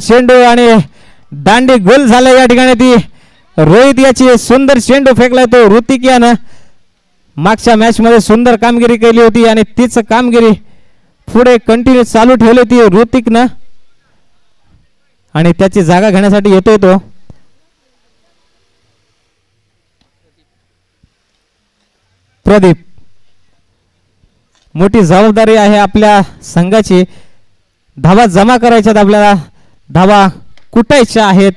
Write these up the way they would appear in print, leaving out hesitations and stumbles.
चेंडू आणि दांडी गोल झाला या ठिकाणी ती रोहित याची सुंदर चेंडू फेकलाय तो ऋतिक यानं मागच्या मॅच मध्ये सुंदर कामगिरी केली होती आणि तीच कामगिरी पुढे कंटिन्यू चालू ठेवली होती ऋतिकनं आणि त्याची जागा घेण्यासाठी येतोय तो प्रदीप. मोठी जबाबदारी आहे आपल्या संघाची. धावा जमा करायच्यात आपल्याला धावा कुटायच्या आहेत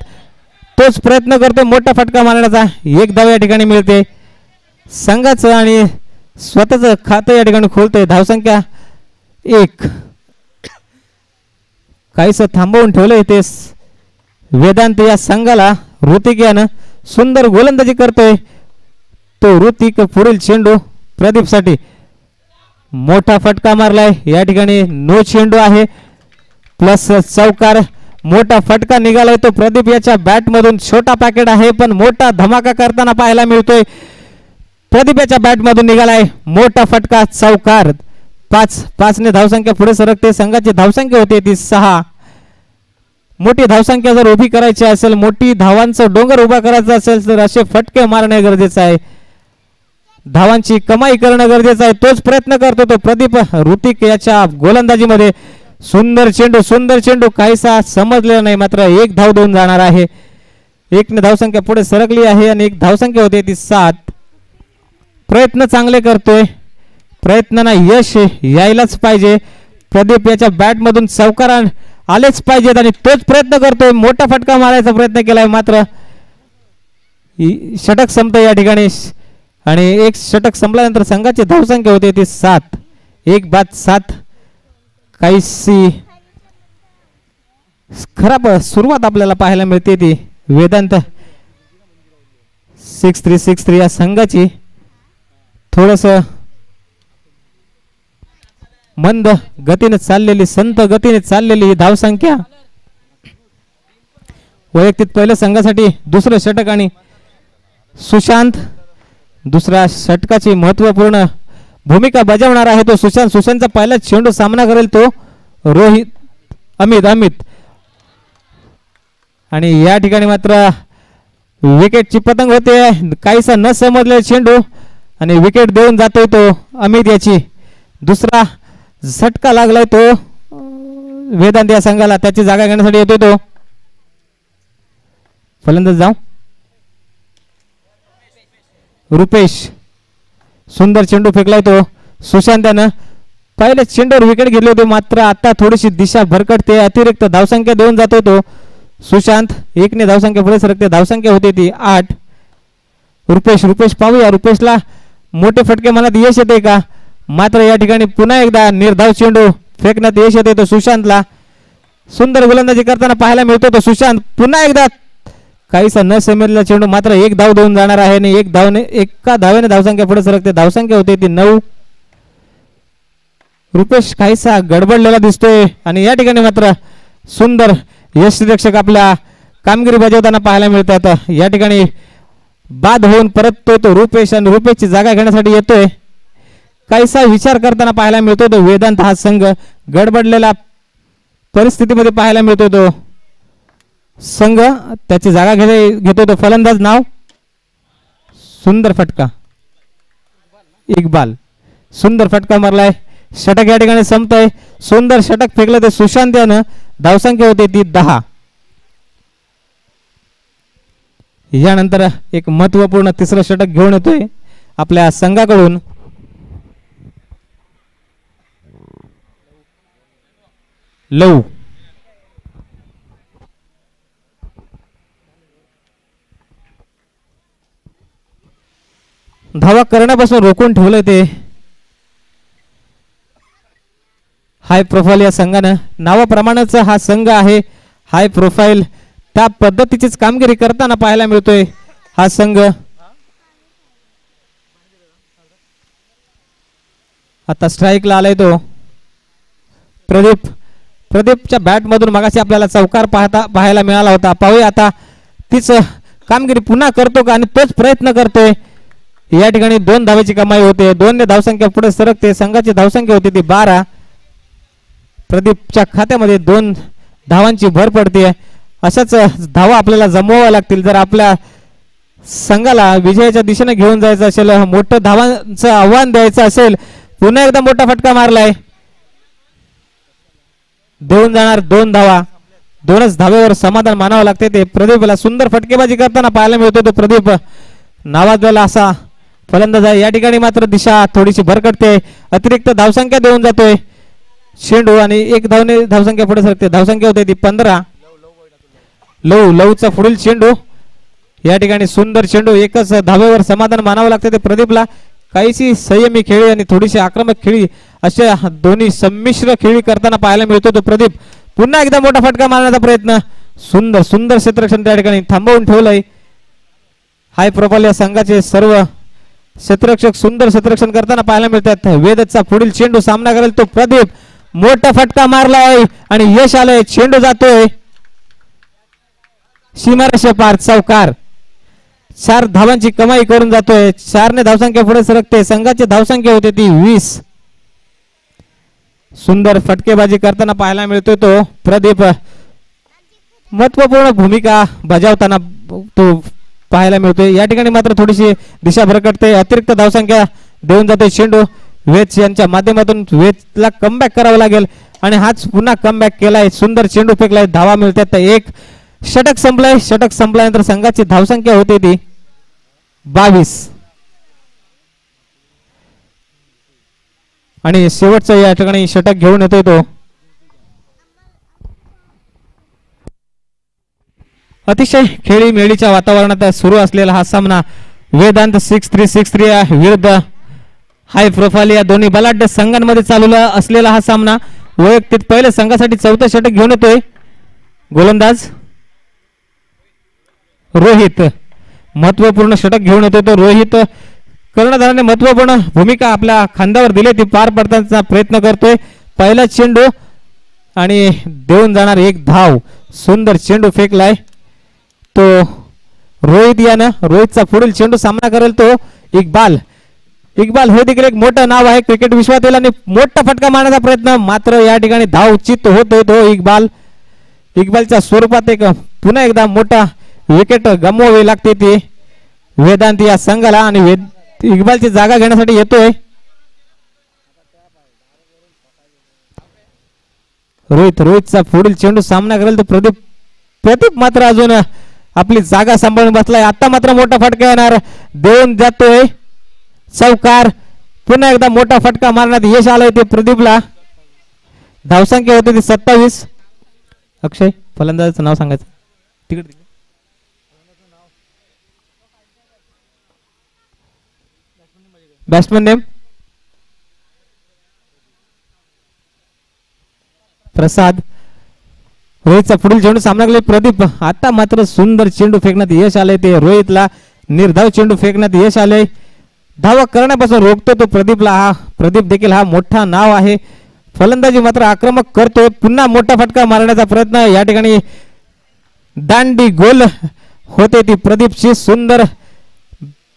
तोच प्रयत्न करतो मोठा फटका मारण्याचा. एक धाव या ठिकाणी मिळते संघाचं आणि स्वतःचं खातं या ठिकाणी खोलतोय. धावसंख्या 1. काहीसं थांबवून ठेवलंय ते वेदांत या संघाला. ऋतिक यानं सुंदर गोलंदाजी करतोय तो ऋतिक. पुढील चेंडू प्रदीप साठी मोठा फटका मारलाय या ठिकाणी नो चेंडू आहे प्लस चौकार. मोठा फटका निघालाय तो प्रदीप याच्या बॅट मधून. छोटा पॅकेट आहे पण मोठा धमाका करताना पाहायला मिळतोय. प्रदीप याच्या बॅट मधून निघालाय मोठा फटका चौकार. 5 ने धावसंख्या पुढे सरकते. संघाची धावसंख्या होते ती 6. मोठी धावसंख्या जर उभी करायची असेल मोठी धावांचं डोंगर उभा करायचा असेल तर असे फटके मारणे गरजेचं आहे. धावांची कमाई करणं गरजेचं आहे तोच प्रयत्न करतो तो प्रदीप ऋतिक याच्या गोलंदाजीमध्ये. सुंदर चेंडू काहीसा समजलेला नाही मात्र 1 धाव देऊन जाणार आहे. 1 ने धावसंख्या पुढे सरकली आहे आणि 1 धावसंख्या होते ती 7. प्रयत्न चांगले करतोय प्रयत्नांना यश यायलाच पाहिजे. प्रदीप याच्या बॅट मधून चौकार आलेच पाहिजेत आणि तोच प्रयत्न करतोय. मोठा फटका मारायचा प्रयत्न केलाय मात्र षटक संपतंय या ठिकाणी आणि 1 षटक संपल्यानंतर संघाची धावसंख्या होते ती 7. 1 बाद 7. काहीशी खराब सुरुवात आपल्याला पाहायला मिळते ती वेदांत 6-3 या संघाची. थोडस मंद गतीने चाललेली संत गतीने चाललेली ही धावसंख्या. वैयक्तिक पहिल्या संघासाठी दुसरं षटक आणि सुशांत दुसऱ्या षटकाची महत्वपूर्ण भूमिका बजावणार आहे तो सुशांत. सुशांतचा पहिला चेंडू सामना करेल तो रोहित अमित आणि या ठिकाणी मात्र विकेटची पतंग होते. काहीसा न समजलेला चेंडू आणि विकेट देऊन जातोय तो अमित याची. दुसरा झटका लागलाय तो वेदांत या संघाला. त्याची जागा घेण्यासाठी येतोय तो फलंदाज जाऊ रुपेश. सुंदर चेंडू फेकलाय तो सुशांत यानं. पहिल्या चेंडूवर विकेट घेतली होती मात्र आता थोडीशी दिशा भरकटते. अतिरिक्त धावसंख्या देऊन जातोय तो सुशांत. 1 ने धावसंख्या पुढे सरकते. धावसंख्या होते ती 8. रुपेश पाहूया रुपेशला मोठे फटके मनात यश येते का मात्र या ठिकाणी पुन्हा एकदा निर्धाव चेंडू फेकण्यात यश येते तो सुशांतला. सुंदर गोलंदाजी करताना पाहायला मिळतो तो सुशांत. पुन्हा एकदा काहीसा न समजलेला चेंडू मात्र 1 धाव देऊन जाणार आहे आणि 1 धावेने धावसंख्या पुढे सरकते. धावसंख्या होते ती 9. रुपेश काहीसा गडबडलेला दिसतोय आणि या ठिकाणी मात्र सुंदर यष्टीरक्षक आपल्या कामगिरी बजावताना पाहायला मिळतात. या ठिकाणी बाद होऊन परततोय तो रुपेश आणि रुपेशची जागा घेण्यासाठी येतोय. काहीसा विचार करताना पाहायला मिळतो तो वेदांत. हा संघ गडबडलेला परिस्थितीमध्ये पाहायला मिळतो तो संघ. त्याची जागा घेतो तो फलंदाज नाव सुंदर फटका इकबाल. सुंदर फटका मारलाय. षटक या ठिकाणी संपतंय. सुंदर षटक फेकलं ते सुशांत यानं. धावसंख्या होते ती 10. यानंतर एक महत्वपूर्ण तिसरं षटक घेऊन येतोय आपल्या संघाकडून लव. धावा करण्यापासून रोखून ठेवलं ते हाय प्रोफाईल या संघानं. नावाप्रमाणेच हा संघ आहे हाय प्रोफाईल. त्या पद्धतीचीच कामगिरी करताना पाहायला मिळतोय हा संघ. आता स्ट्राईकला आलाय तो प्रदीपच्या बॅट मधून मगाशी आपल्याला चौकार पाहायला मिळाला होता. पाहूया आता तीच कामगिरी पुन्हा करतो का आणि तोच प्रयत्न करतोय. या ठिकाणी 2 धावेची कमाई होते. 2 ने धावसंख्या पुढे सरकते. संघाची धावसंख्या होती ती 12. प्रदीपच्या खात्यामध्ये 2 धावांची भर पडते. अशाच धावा आपल्याला जमवाव्या लागतील जर आपल्या संघाला विजयाच्या दिशेने घेऊन जायचं असेल, मोठं धावांचं आव्हान द्यायचं असेल. पुन्हा एकदा मोठा फटका मारलाय, देऊन जाणार 2 धावा. 2च धावेवर समाधान मानावं लागते. ते प्रदीपला सुंदर फटकेबाजी करताना पाहायला मिळतो. तो प्रदीप नावाजलेला असा फलंदाज आहे. या ठिकाणी मात्र दिशा थोडीशी भरकटते. अतिरिक्त धावसंख्या देऊन जातोय चेंडू आणि 1 धावने धावसंख्या पुढे सरकते. धावसंख्या होते ती 15. लवचा पुढील चेंडू. या ठिकाणी सुंदर चेंडू, एकच धावेवर समाधान मानावं लागते ते प्रदीपला. काहीशी संयमी खेळी आणि थोडीशी आक्रमक खेळी अशा दोन्ही संमिश्र खेळी करताना पाहायला मिळतो तो प्रदीप. पुन्हा एकदा मोठा फटका मारण्याचा प्रयत्न. सुंदर सुंदर क्षेत्ररक्षण त्या ठिकाणी थांबवून ठेवलंय. हाय प्रोफाइल या संघाचे सर्व क्षेत्ररक्षक सुंदर क्षेत्ररक्षण करताना पाहायला मिळतात. वेदचा पुढील चेंडू सामना करेल तो प्रदीप. मोठा फटका मारलाय आणि यश आलंय. चेंडू जातोय सीमारेषे पार. चौकार. 4 धावांची कमाई करून जातोय. 4ने धावसंख्या पुढे सरकते. संघाची धावसंख्या होते ती 20. सुंदर फटकेबाजी करताना पाहायला मिळतोय तो प्रदीप. महत्वपूर्ण भूमिका बजावताना तो पाहायला मिळतोय. या ठिकाणी मात्र थोडीशी दिशा भरकटते. अतिरिक्त धावसंख्या देऊन जातोय चेंडू. वेद यांच्या माध्यमातून वेदला कमबॅक करावं लागेल आणि हाच पुन्हा कमबॅक केलाय. सुंदर चेंडू फेकलाय. धावा मिळतात 1. षटक संपलंय. षटक संपल्यानंतर संघाची धावसंख्या होते ती 22. आणि शेवटचा या ठिकाणी षटक घेऊन येतोय तो अतिशय खेळीमेळीच्या वातावरणात सुरू असलेला हा सामना वेदांत 6-3 विरुद्ध हाय प्रोफाइल या दोन्ही बलाढ्य संघांमध्ये चालू असलेला हा सामना. वैयक्तिक पहिल्या संघासाठी 4थं षटक घेऊन येतोय गोलंदाज रोहित. महत्वपूर्ण षटक घेऊन येतोय तो रोहित. कर्णधाराने महत्वपूर्ण भूमिका आपल्या खांद्यावर दिली ती पार पडण्याचा प्रयत्न करतोय. पहिला चेंडू आणि देऊन जाणार 1 धाव. सुंदर चेंडू फेकलाय तो रोहित यानं. रोहितचा पुढील चेंडू सामना करेल तो इक्बाल. इक्बाल हे देखील एक मोठं नाव आहे क्रिकेट विश्वातील आणि मोठा फटका मारण्याचा प्रयत्न. मात्र या ठिकाणी धाव उचित होतोय तो इक्बाल. इक्बालच्या स्वरूपात एक पुन्हा एकदा मोठा विकेट गमवावी लागते ती वेदांत या संघाला आणि इक्बालची जागा घेण्यासाठी येतोय रोहितचा पुढील चेंडू सामना करेल तो प्रदीप मात्र अजून आपली जागा सांभाळून बसलाय. आता मात्र मोठा फटका येणार. देऊन जातोय चौकार. पुन्हा एकदा मोठा फटका मारण्यात यश आलंय ते प्रदीपला. धावसंख्या होती ती 27. अक्षय फलंदाजाचं नाव सांगायचं. तिकडे बॅट्समन नेम प्रसाद. रोहितचा पुढील चेंडू सामना केला प्रदीप. आता मात्र सुंदर चेंडू फेकण्यात यश आलंय ते रोहितला. निर्धाव चेंडू फेकण्यात यश आलंय. धावा करण्यापासून रोखतो तो प्रदीपला. हा प्रदीप देखील हा मोठा नाव आहे. फलंदाजी मात्र आक्रमक करतो. पुन्हा मोठा फटका मारण्याचा प्रयत्न. या ठिकाणी दांडी गोल होते ती प्रदीपची. सुंदर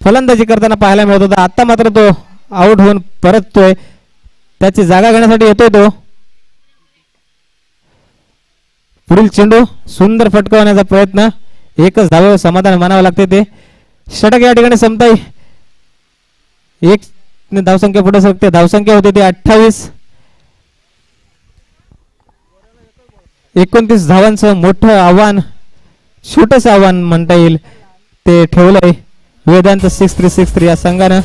फलंदाजी करताना पाहायला मिळत होता. आता मात्र तो आउट होऊन परततोय. त्याची जागा घेण्यासाठी येतोय तो. पुढील चेंडू सुंदर फटकावण्याचा प्रयत्न. एकच धावेवर समाधान मानावं लागते ते. षटक या ठिकाणी संपताय. 1 धावसंख्या पुढे सरकते. धावसंख्या होते ती 28. 29 धावांचं मोठं आव्हान, छोटंसं आव्हान म्हणता येईल ते ठेवलंय वेदांत 6-3 या संघानं.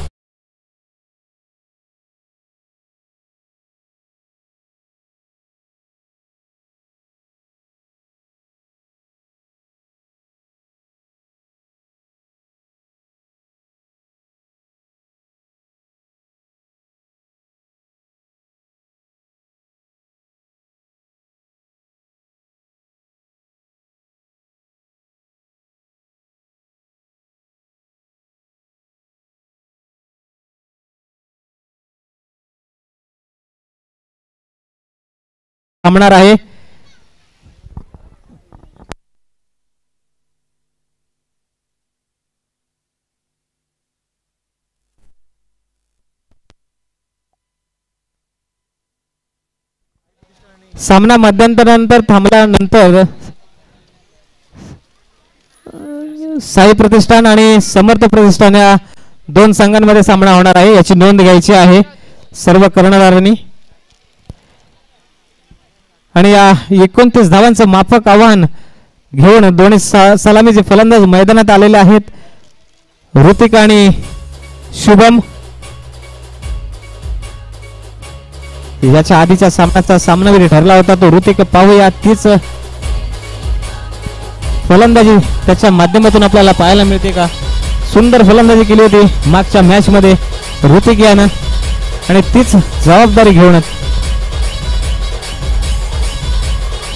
थांबणार आहे. सामना मध्यंतरानंतर थांबल्यानंतर साई प्रतिष्ठान आणि समर्थ प्रतिष्ठान या दोन संघांमध्ये सामना होणार आहे, याची नोंद घ्यायची आहे सर्व कर्णधारांनी. आणि या 29 धावांचं माफक आव्हान घेऊन दोन्ही सलामीचे फलंदाज मैदानात आलेले आहेत. ऋतिक आणि शुभम. याच्या आधीच्या सामन्याचा सामनावीर ठरला होता तो ऋतिक. पाहूया तीच फलंदाजी त्याच्या माध्यमातून आपल्याला पाहायला मिळते का. सुंदर फलंदाजी केली होती मागच्या मॅच मध्ये ऋतिक यानं आणि तीच जबाबदारी घेऊन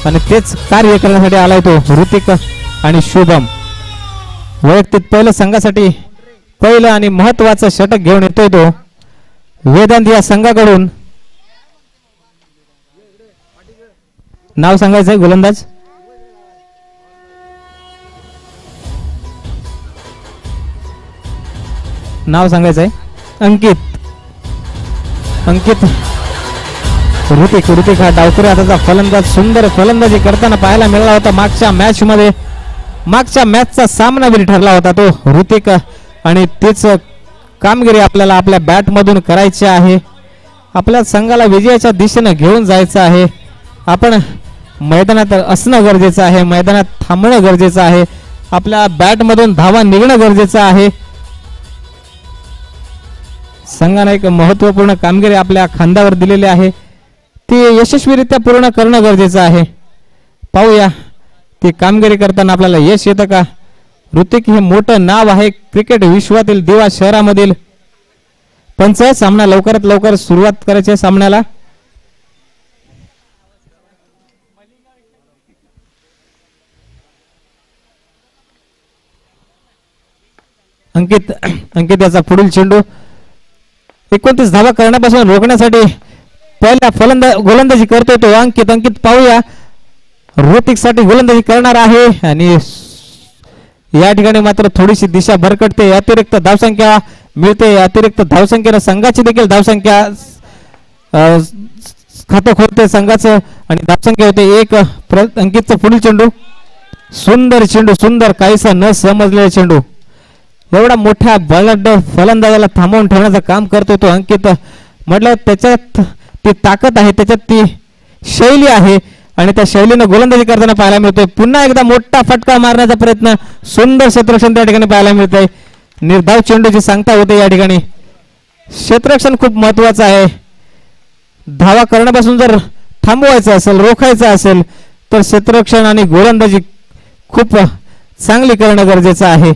आणि तेच कार्य करण्यासाठी आलाय तो ऋतिक आणि शुभम. वैयक्तिक पहिलं संघासाठी पहिलं आणि महत्वाचं षटक घेऊन येतोय तो वेदांत या संघाकडून. नाव सांगायचंय गोलंदाज. नाव सांगायचंय अंकित. ऋतिक हा डावखुरी हाताचा फलंदाज. सुंदर फलंदाजी करताना पाहायला मिळाला होता मागच्या मॅच मध्ये. मागच्या मॅचचा सामनावीर ठरला होता तो ऋतिक आणि तीच कामगिरी आपल्याला आपल्या बॅट मधून करायची आहे. आपल्या संघाला विजयाच्या दिशेने घेऊन जायचं आहे. आपण मैदानात असणं गरजेचं आहे, मैदानात थांबणं गरजेचं आहे, आपल्या बॅट मधून धावा निघणं गरजेचं आहे. संघाने एक महत्वपूर्ण कामगिरी आपल्या खांद्यावर दिलेली आहे, ती यशस्वीरित्या पूर्ण करणं गरजेचं आहे. पाहूया ती कामगिरी करताना आपल्याला यश येतं का. ऋतिक हे मोठं नाव आहे क्रिकेट विश्वातील दिवा शहरामधील. पंच सामना लवकरात लवकर सुरुवात करायची सामन्याला. अंकित याचा पुढील चेंडू 29 धावा करण्यापासून रोखण्यासाठी पहिला गोलंदाजी करतोय तो अंकित. पाहूया ऋतिक साठी गोलंदाजी करणार आहे आणि या ठिकाणी मात्र थोडीशी दिशा भरकटते. अतिरिक्त धावसंख्या मिळते. अतिरिक्त संख्येने संघाची देखील धावसंख्या खातं खोलते संघाचं आणि धावसंख्या होते 1. अंकितचा पुढील चेंडू. सुंदर चेंडू, सुंदर, काहीसा न समजलेला चेंडू. एवढा मोठ्या बलड फलंदाजाला थांबवून ठेवण्याचं काम करतो तो अंकित. म्हटलं त्याच्यात ती ताकद आहे, त्याच्यात ती शैली आहे आणि त्या शैलीनं गोलंदाजी करताना पाहायला मिळतोय. पुन्हा एकदा मोठा फटका मारण्याचा प्रयत्न. सुंदर क्षेत्ररक्षण त्या ठिकाणी पाहायला मिळतंय. निर्धाव चेंडूची सांगता होते या ठिकाणी. क्षेत्ररक्षण खूप महत्वाचं आहे. धावा करण्यापासून जर थांबवायचं असेल, रोखायचं असेल तर क्षेत्ररक्षण आणि गोलंदाजी खूप चांगली करणं गरजेचं आहे.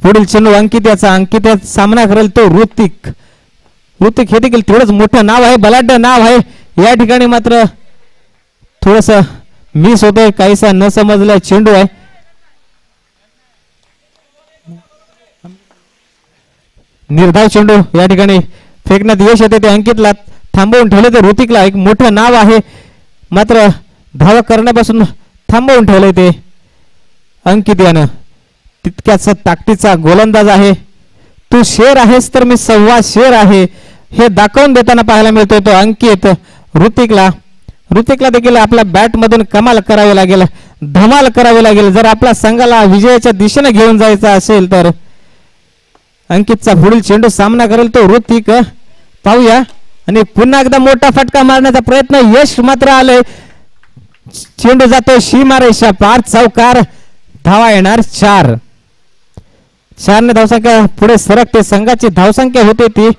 पुढील चेंडू अंकित याचा सामना करेल तो ऋतिक हे देखील थोडंच मोठं नाव आहे, बलाढ्य नाव आहे. या ठिकाणी मात्र थोडस मिस होतंय, काहीसा न समजला चेंडू आहे. निर्धाव चेंडू या ठिकाणी फेकण्यात यश येते. ते अंकितला थांबवून ठेवले. ते ऋतिकला एक मोठं नाव आहे मात्र धावा करण्यापासून थांबवून ठेवलंय ते अंकित यानं. तितक्याच ताकदीचा गोलंदाज आहे. तू शेर आहेस तर मी सव्वा शेर आहे हे दाखवून देताना पाहायला मिळतोय तो अंकित. ऋतिकला देखील आपल्या बॅट मधून कमाल करावी लागेल, धमाल करावी लागेल जर आपल्या संघाला विजयाच्या दिशेने घेऊन जायचं असेल तर. अंकितचा पुढील चेंडू सामना करेल तो ऋतिक. पाहूया आणि पुन्हा एकदा मोठा फटका मारण्याचा प्रयत्न. यश मात्र आलंय. चेंडू जातोय सीमारेषा पार, चौकार. धावा येणार 4. 4 धावसंख्या पुढे सरकते. संघाची धावसंख्या होते ती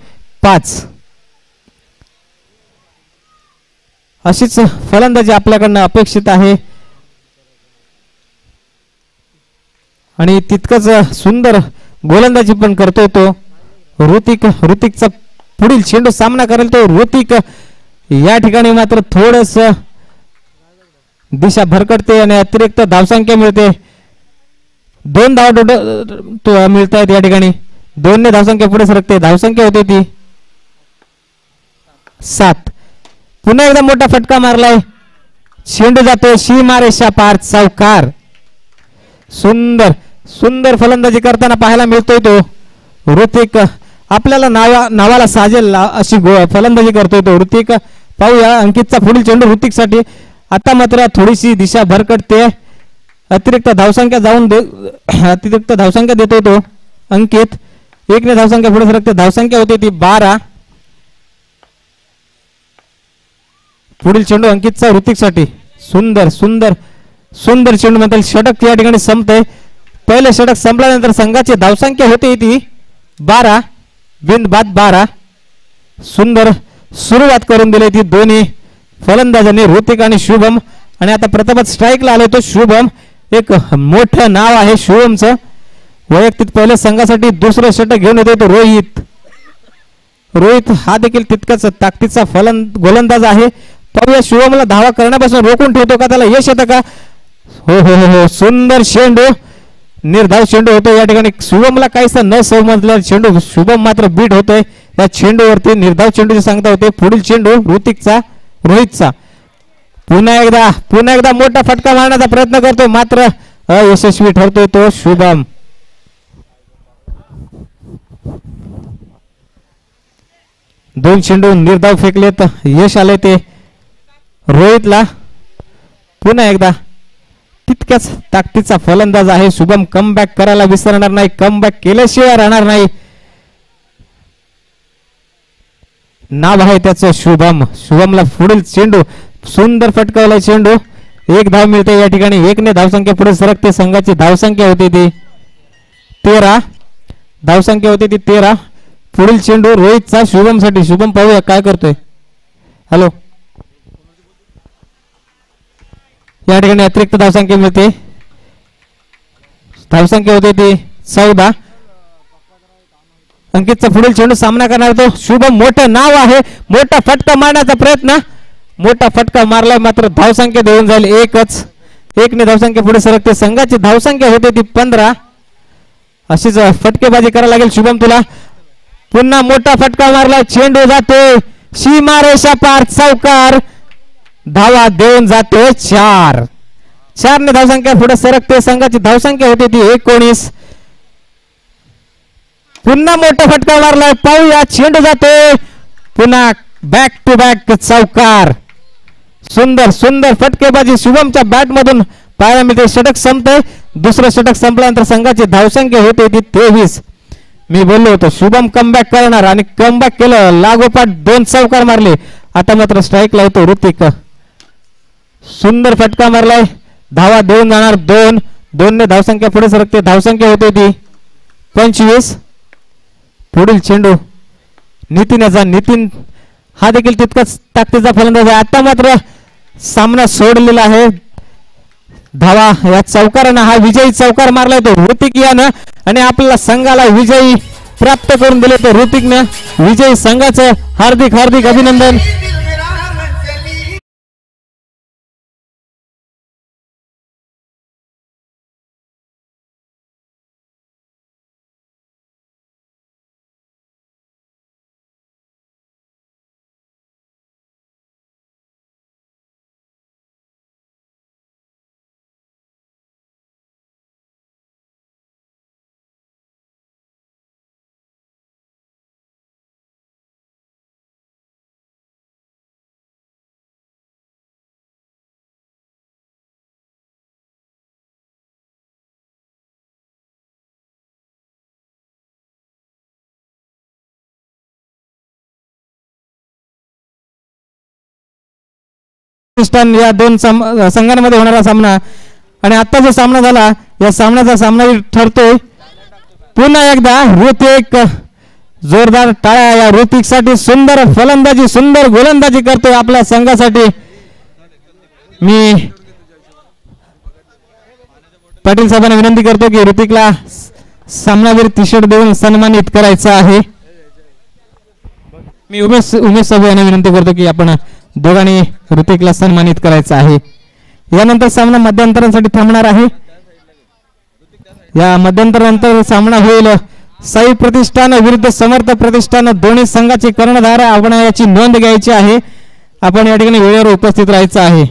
5. अशीच फलंदाजी आपल्याकडनं अपेक्षित आहे आणि तितकंच सुंदर गोलंदाजी पण करतोय तो ऋतिकचा पुढील चेंडू सामना करेल तो ऋतिक. या ठिकाणी मात्र थोडस दिशा भरकटते आणि अतिरिक्त धावसंख्या मिळते. 2 धावा मिळत आहेत या ठिकाणी. 2 धावसंख्या पुढे सरकते. धावसंख्या होते ती 7. पुन्हा एकदा मोठा फटका मारलाय. चेंडू जातोय सीमारेषा पार, चौकार. सुंदर फलंदाजी करताना पाहायला मिळतोय तो ऋतिक. आपल्याला नावाला साजेल अशी फलंदाजी करतोय तो ऋतिक. पाहूया अंकितचा पुढील चेंडू ऋतिकसाठी. आता मात्र थोडीशी दिशा भरकटते. अतिरिक्त धावसंख्या अतिरिक्त धावसंख्या देतोय तो अंकित. 1 ने धावसंख्या पुढे सरकते. धावसंख्या होती ती 12. पुढील चेंडू अंकितचा ऋतिकसाठी. सुंदर सुंदर सुंदर चेंडू म्हणता येईल. षटक या ठिकाणी संपते. पहिले षटक संपल्यानंतर संघाची धावसंख्या होती ती 12 बिंद बाद 12. सुंदर सुरुवात करून दिली ती दोन्ही फलंदाजांनी ऋतिक आणि शुभम. आणि आता प्रथमच स्ट्राईकला आले तो शुभम. एक मोठं नाव आहे शुभमचं. वैयक्तिक पहिले संघासाठी दुसरं षटक घेऊन येतो तो रोहित. रोहित हा देखील तितकाच ताकदीचा गोलंदाज आहे. पाहूया शुभमला धावा करण्यापासून रोखून ठेवतो का, त्याला यश येतं का. हो हो हो सुंदर चेंडू. निर्धाव चेंडू होतो या ठिकाणी. शुभमला काहीसा न समजला चेंडू. शुभम मात्र बीट होतोय या चेंडूवरती. निर्धाव चेंडूची सांगता होते. पुढील चेंडू ऋतिकचा रोहितचा. पुन्हा एकदा मोठा फटका मारण्याचा प्रयत्न करतोय मात्र अयशस्वी ठरतोय तो शुभम. दोन चेंडू निर्धाव फेकलेत. यश आले ते रोहितला. पुन्हा एकदा तितक्याच ताकदीचा फलंदाज आहे शुभम. कमबॅक करायला विसरणार नाही. कमबॅक केल्याशिवाय राहणार नाही. नाव आहे त्याचं शुभम. शुभमला पुढील चेंडू सुंदर फटकावला चेंडू. 1 धाव मिळते या ठिकाणी. 1 ने धावसंख्या पुढे सरकते. संघाची धावसंख्या होती ती 13. धावसंख्या होती ती 13. पुढील चेंडू रोहितचा शुभम साठी. शुभम पाहूया काय करतोय. हॅलो. या ठिकाणी अतिरिक्त धावसंख्या मिळते. धावसंख्या होती ती 14. अंकितचा पुढील चेंडू सामना करणार तो शुभम. मोठं नाव आहे. मोठा फटका मारण्याचा प्रयत्न. मोठा फटका मारलाय मात्र धावसंख्या देऊन जाईल 1च. 1 ने धावसंख्या पुढे सरकते. संघाची धावसंख्या होते ती 15. अशीच फटकेबाजी करायला लागेल शुभम तुला. पुन्हा मोठा फटका मारलाय. चेंडू जाते सीमारेषा पार. चौकार. धावा देऊन जाते 4. 4 ने धावसंख्या पुढे सरकते. संघाची धावसंख्या होती ती 19. पुन्हा मोठा फटका मारलाय. पाहूया चेंडू जाते. पुन्हा बॅक टू बॅक चौकार. सुंदर सुंदर फटकेबाजी शुभमच्या बॅट मधून पाहायला मिळते. षटक संपते. दुसरं षटक संपल्यानंतर संघाची धावसंख्या होती ती 23. मी बोललो होतो शुभम कमबॅक करणार आणि कमबॅक केलं. लागोपाठ 2 चौकार मारले. आता मात्र स्ट्राईकला होतो ऋतिक. सुंदर फटका मारलाय. धावा देऊन जाणार 2. 2 ने धावसंख्या पुढे सरकते. धावसंख्या होती ती 25. पुढील चेंडू नितीन हा देखील तितकाच ताकदीचा फलंदाज आहे. आता मात्र सामना सोडलेला आहे. धावा या चौकारानं हा विजयी चौकार मारलाय तो ऋतिक यानं आणि आपल्याला संघाला विजयी प्राप्त करून दिले तो ऋतिकनं. विजयी संघाचं हार्दिक हार्दिक अभिनंदन. या 2 संघांमध्ये होणारा सामना आणि आता जो सामना झाला या सामन्याचा सामना ठरतोय. पुन्हा एकदा ऋतिक. जोरदार टाळ्या या ऋतिक साठी. सुंदर फलंदाजी सुंदर गोलंदाजी करतोय आपल्या संघासाठी. मी पाटील साहेबांना विनंती करतो की ऋतिकला सामनावीर टी-शर्ट देऊन सन्मानित करायचं आहे. मी उमेश साहेब यांना विनंती करतो की आपण दोघांनी ऋतिकला सन्मानित करायचं आहे. यानंतर सामना मध्यंतरासाठी थांबणार आहे. या मध्यंतरानंतर सामना होईल साई प्रतिष्ठान विरुद्ध समर्थ प्रतिष्ठान. दोन्ही संघाची कर्णधार आपण याची नोंद घ्यायची आहे. आपण या ठिकाणी वेळेवर उपस्थित राहायचं आहे.